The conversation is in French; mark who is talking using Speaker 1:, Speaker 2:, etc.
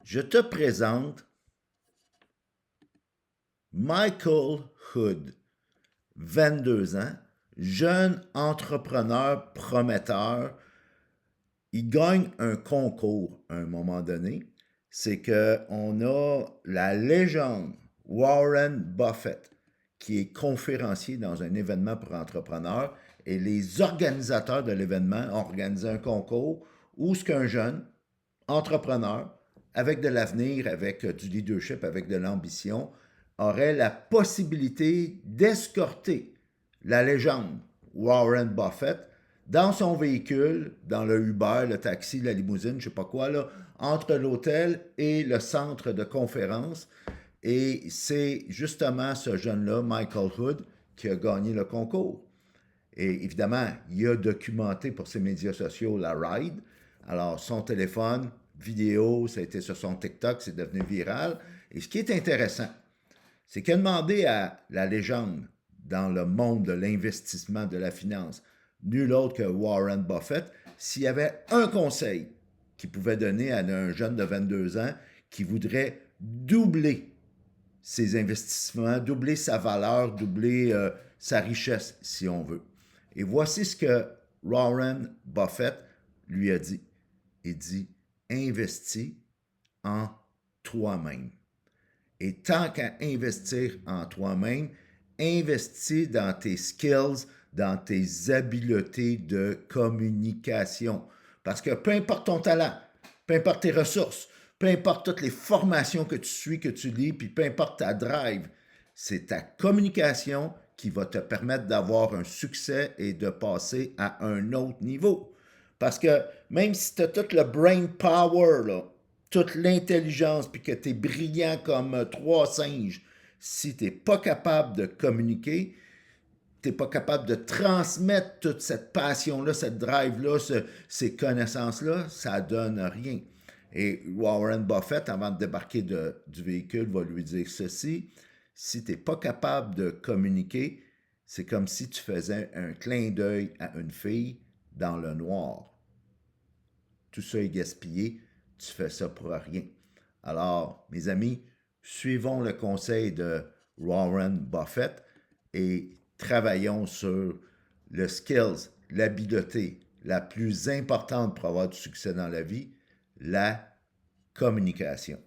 Speaker 1: Je te présente Michael Hood, 22 ans, jeune entrepreneur prometteur. Il gagne un concours à un moment donné. C'est qu'on a la légende Warren Buffett qui est conférencier dans un événement pour entrepreneurs et les organisateurs de l'événement ont organisé un concours où ce qu'un jeune entrepreneur avec de l'avenir, avec du leadership, avec de l'ambition, aurait la possibilité d'escorter la légende Warren Buffett dans son véhicule, dans le Uber, le taxi, la limousine, je sais pas quoi, là, entre l'hôtel et le centre de conférence. Et c'est justement ce jeune-là, Michael Hood, qui a gagné le concours. Et évidemment, il a documenté pour ses médias sociaux la ride. Alors, son téléphone, vidéo, ça a été sur son TikTok, c'est devenu viral. Et ce qui est intéressant, c'est qu'il a demandé à la légende dans le monde de l'investissement, de la finance, nul autre que Warren Buffett, s'il y avait un conseil qu'il pouvait donner à un jeune de 22 ans qui voudrait doubler ses investissements, doubler sa valeur, doubler sa richesse, si on veut. Et voici ce que Warren Buffett lui a dit. Il dit, investis en toi-même. Et tant qu'à investir en toi-même, investis dans tes skills, dans tes habiletés de communication. Parce que peu importe ton talent, peu importe tes ressources, peu importe toutes les formations que tu suis, que tu lis, puis peu importe ta drive, c'est ta communication qui va te permettre d'avoir un succès et de passer à un autre niveau. Parce que même si tu as tout le brain power, là, toute l'intelligence, puis que tu es brillant comme trois singes, si tu n'es pas capable de communiquer, tu n'es pas capable de transmettre toute cette passion-là, cette drive-là, ces connaissances-là, ça donne rien. Et Warren Buffett, avant de débarquer du véhicule, va lui dire ceci, si tu n'es pas capable de communiquer, c'est comme si tu faisais un clin d'œil à une fille dans le noir. Tout ça est gaspillé, tu fais ça pour rien. Alors, mes amis, suivons le conseil de Warren Buffett et travaillons sur le skills, l'habileté la plus importante pour avoir du succès dans la vie, la communication.